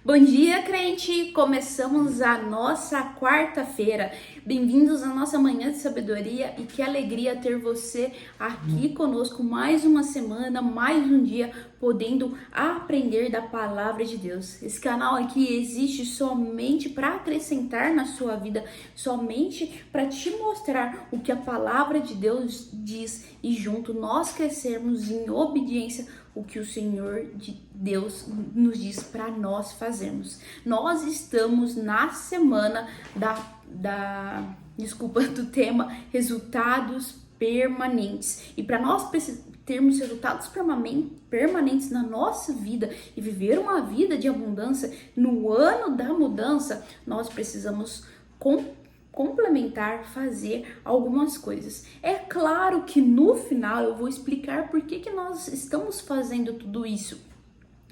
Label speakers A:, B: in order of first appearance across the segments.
A: Bom dia, crente! Começamos a nossa quarta-feira. Bem-vindos à nossa manhã de sabedoria e que alegria ter você aqui conosco mais uma semana, mais um dia, podendo aprender da palavra de Deus. Esse canal aqui existe somente para acrescentar na sua vida, somente para te mostrar o que a palavra de Deus diz e junto nós crescermos em obediência o que o Senhor de Deus nos diz para nós fazermos. Nós estamos na semana do tema resultados permanentes. E para nós termos resultados permanentes na nossa vida e viver uma vida de abundância no ano da mudança, nós precisamos complementar, fazer algumas coisas. É claro que no final eu vou explicar por que nós estamos fazendo tudo isso.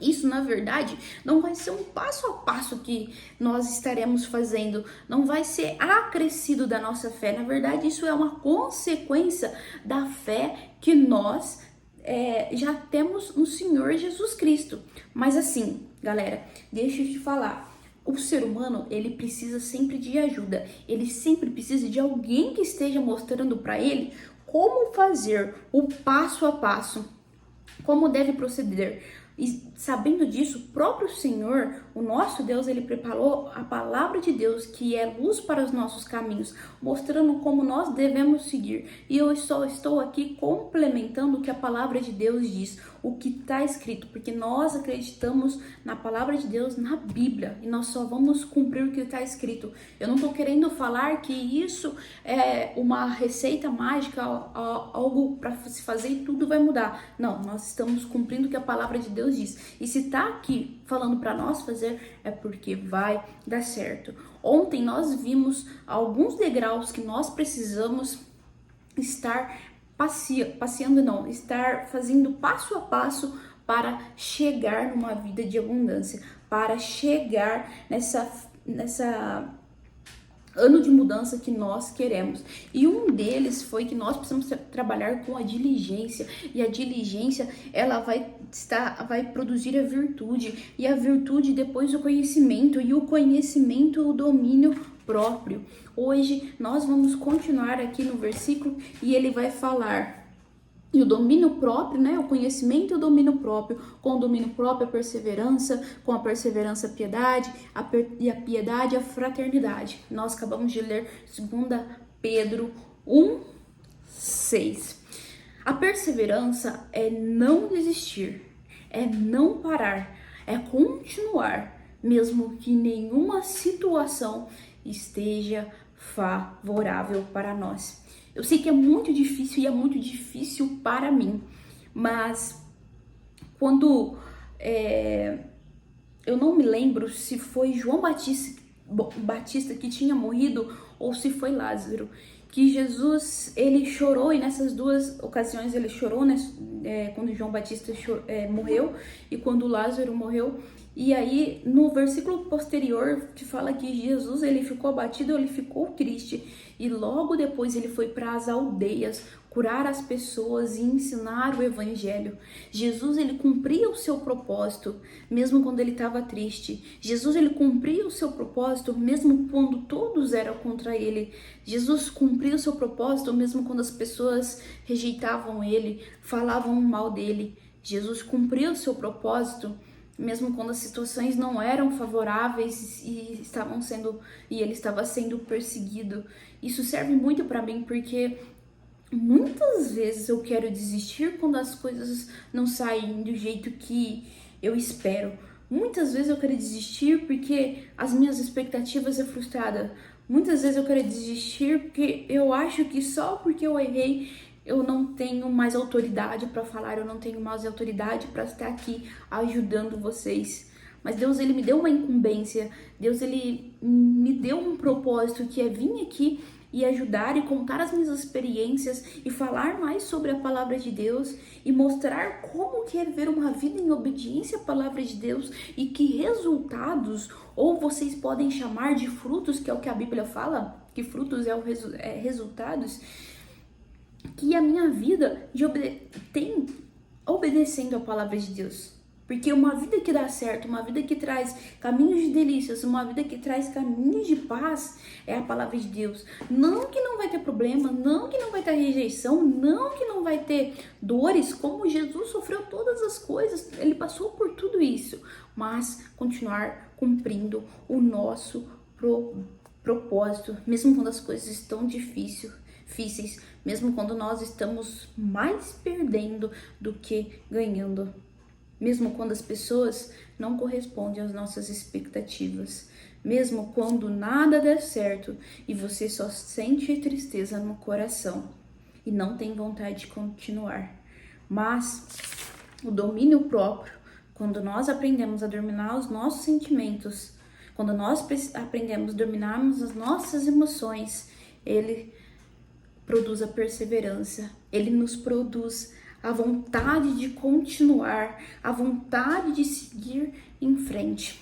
A: Isso, na verdade, não vai ser um passo a passo que nós estaremos fazendo, não vai ser acrescido da nossa fé. Na verdade, isso é uma consequência da fé que nós já temos no Senhor Jesus Cristo. Mas assim, galera, deixa eu te falar. O ser humano, ele precisa sempre de ajuda, ele sempre precisa de alguém que esteja mostrando para ele como fazer o passo a passo, como deve proceder. E sabendo disso, o próprio Senhor, o nosso Deus, ele preparou a palavra de Deus, que é luz para os nossos caminhos, mostrando como nós devemos seguir. E eu só estou aqui complementando o que a palavra de Deus diz, o que está escrito, porque nós acreditamos na palavra de Deus, na Bíblia, e nós só vamos cumprir o que está escrito. Eu não estou querendo falar que isso é uma receita mágica, algo para se fazer e tudo vai mudar. Não, nós estamos cumprindo o que a palavra de Deus diz. E se tá aqui falando para nós fazer, é porque vai dar certo. Ontem nós vimos alguns degraus que nós precisamos estar estar fazendo passo a passo para chegar numa vida de abundância, para chegar nessa ano de mudança que nós queremos. E um deles foi que nós precisamos trabalhar com a diligência, e a diligência ela vai produzir a virtude, e a virtude depois o conhecimento, e o conhecimento o domínio próprio. Hoje nós vamos continuar aqui no versículo e ele vai falar e o domínio próprio, né? O conhecimento e o domínio próprio. Com o domínio próprio, a perseverança. Com a perseverança, a piedade. E a piedade, a fraternidade. Nós acabamos de ler 2 Pedro 1:6. A perseverança é não desistir. É não parar. É continuar. Mesmo que nenhuma situação esteja favorável para nós. Eu sei que é muito difícil e é muito difícil para mim, mas quando eu não me lembro se foi João Batista que tinha morrido ou se foi Lázaro, que Jesus ele chorou, e nessas duas ocasiões ele chorou, né? Quando João Batista morreu e quando Lázaro morreu. E aí no versículo posterior que fala que Jesus ele ficou abatido, ele ficou triste, e logo depois ele foi para as aldeias curar as pessoas e ensinar o evangelho. Jesus ele cumpria o seu propósito mesmo quando ele estava triste. Jesus ele cumpria o seu propósito mesmo quando todos eram contra ele. Jesus cumpria o seu propósito mesmo quando as pessoas rejeitavam ele, falavam mal dele. Jesus cumpria o seu propósito mesmo quando as situações não eram favoráveis e ele estava sendo perseguido. Isso serve muito para mim, porque muitas vezes eu quero desistir quando as coisas não saem do jeito que eu espero. Muitas vezes eu quero desistir porque as minhas expectativas são frustradas. Muitas vezes eu quero desistir porque eu acho que só porque eu errei eu não tenho mais autoridade para falar, eu não tenho mais autoridade para estar aqui ajudando vocês. Mas Deus, ele me deu uma incumbência, Deus, ele me deu um propósito, que é vir aqui e ajudar e contar as minhas experiências e falar mais sobre a palavra de Deus e mostrar como que é viver uma vida em obediência à palavra de Deus, e que resultados, ou vocês podem chamar de frutos, que é o que a Bíblia fala, que frutos é resultados, que a minha vida tem obedecendo a palavra de Deus. Porque uma vida que dá certo, uma vida que traz caminhos de delícias, uma vida que traz caminhos de paz, é a palavra de Deus. Não que não vai ter problema, não que não vai ter rejeição, não que não vai ter dores, como Jesus sofreu todas as coisas, ele passou por tudo isso, mas continuar cumprindo o nosso propósito, mesmo quando as coisas estão difíceis, mesmo quando nós estamos mais perdendo do que ganhando. Mesmo quando as pessoas não correspondem às nossas expectativas, mesmo quando nada der certo e você só sente tristeza no coração e não tem vontade de continuar. Mas o domínio próprio, quando nós aprendemos a dominar os nossos sentimentos, quando nós aprendemos a dominarmos as nossas emoções, ele produz a perseverança, ele nos produz a vontade de continuar, a vontade de seguir em frente.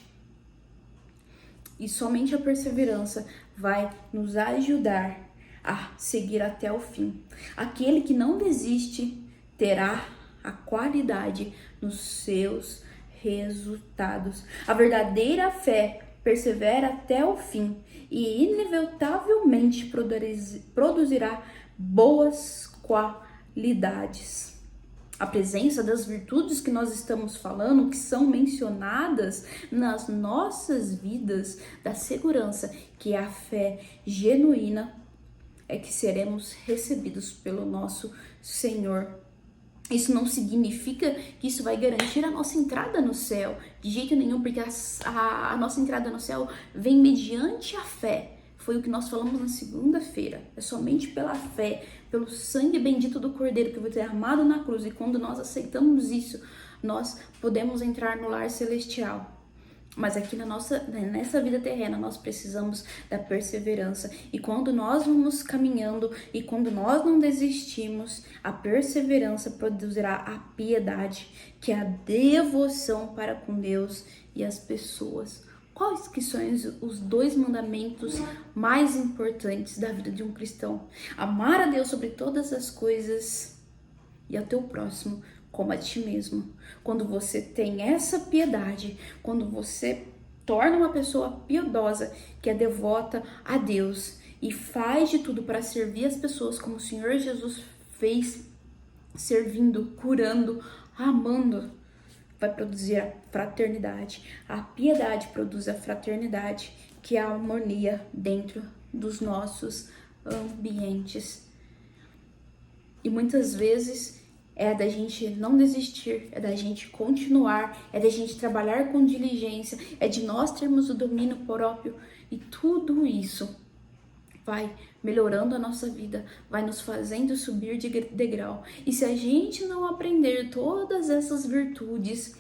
A: E somente a perseverança vai nos ajudar a seguir até o fim. Aquele que não desiste terá a qualidade nos seus resultados. A verdadeira fé persevera até o fim e inevitavelmente produzirá boas qualidades. A presença das virtudes que nós estamos falando, que são mencionadas nas nossas vidas, da segurança que é a fé genuína, é que seremos recebidos pelo nosso Senhor. Isso não significa que isso vai garantir a nossa entrada no céu, de jeito nenhum, porque a nossa entrada no céu vem mediante a fé. Foi o que nós falamos na segunda-feira. É somente pela fé, pelo sangue bendito do Cordeiro que foi derramado na cruz. E quando nós aceitamos isso, nós podemos entrar no lar celestial. Mas aqui nessa vida terrena, nós precisamos da perseverança. E quando nós vamos caminhando e quando nós não desistimos, a perseverança produzirá a piedade, que é a devoção para com Deus e as pessoas. Quais que são os 2 mandamentos mais importantes da vida de um cristão? Amar a Deus sobre todas as coisas e ao teu próximo como a ti mesmo. Quando você tem essa piedade, quando você torna uma pessoa piedosa, que é devota a Deus e faz de tudo para servir as pessoas como o Senhor Jesus fez, servindo, curando, amando, vai produzir a fraternidade. A piedade produz a fraternidade, que é a harmonia dentro dos nossos ambientes. E muitas vezes é da gente não desistir, é da gente continuar, é da gente trabalhar com diligência, é de nós termos o domínio próprio. E tudo isso vai melhorando a nossa vida, vai nos fazendo subir de degrau. E se a gente não aprender todas essas virtudes,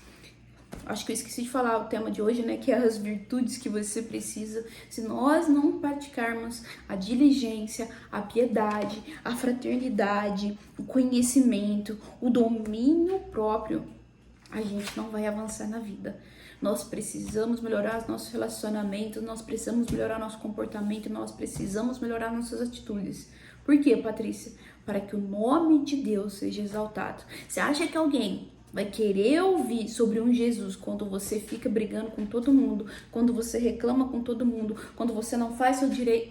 A: acho que eu esqueci de falar o tema de hoje, né, que é as virtudes que você precisa. Se nós não praticarmos a diligência, a piedade, a fraternidade, o conhecimento, o domínio próprio, a gente não vai avançar na vida. Nós precisamos melhorar os nossos relacionamentos, nós precisamos melhorar nosso comportamento, nós precisamos melhorar nossas atitudes. Por quê, Patrícia? Para que o nome de Deus seja exaltado. Você acha que alguém vai querer ouvir sobre um Jesus quando você fica brigando com todo mundo, quando você reclama com todo mundo, quando você não faz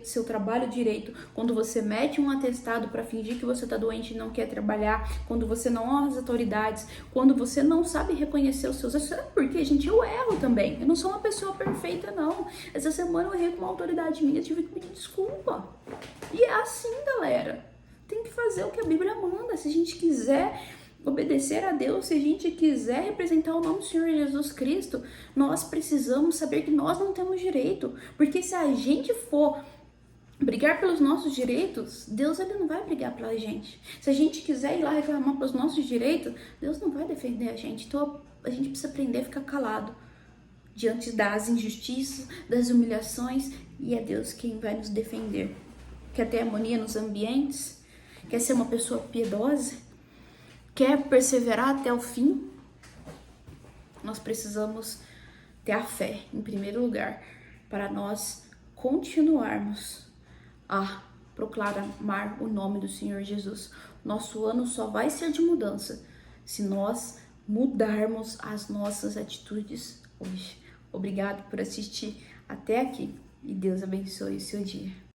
A: seu trabalho direito, quando você mete um atestado para fingir que você está doente e não quer trabalhar, quando você não honra as autoridades, quando você não sabe reconhecer os seus erros? Porque, gente, eu erro também. Eu não sou uma pessoa perfeita, não. Essa semana eu errei com uma autoridade minha, tive que pedir desculpa. E é assim, galera. Tem que fazer o que a Bíblia manda. Se a gente quiser obedecer a Deus, se a gente quiser representar o nome do Senhor Jesus Cristo, nós precisamos saber que nós não temos direito. Porque se a gente for brigar pelos nossos direitos, Deus ele não vai brigar pela gente. Se a gente quiser ir lá reclamar pelos nossos direitos, Deus não vai defender a gente. Então a gente precisa aprender a ficar calado diante das injustiças, das humilhações, e é Deus quem vai nos defender. Quer ter harmonia nos ambientes? Quer ser uma pessoa piedosa? Quer perseverar até o fim? Nós precisamos ter a fé, em primeiro lugar, para nós continuarmos a proclamar o nome do Senhor Jesus. Nosso ano só vai ser de mudança se nós mudarmos as nossas atitudes hoje. Obrigado por assistir até aqui e Deus abençoe o seu dia.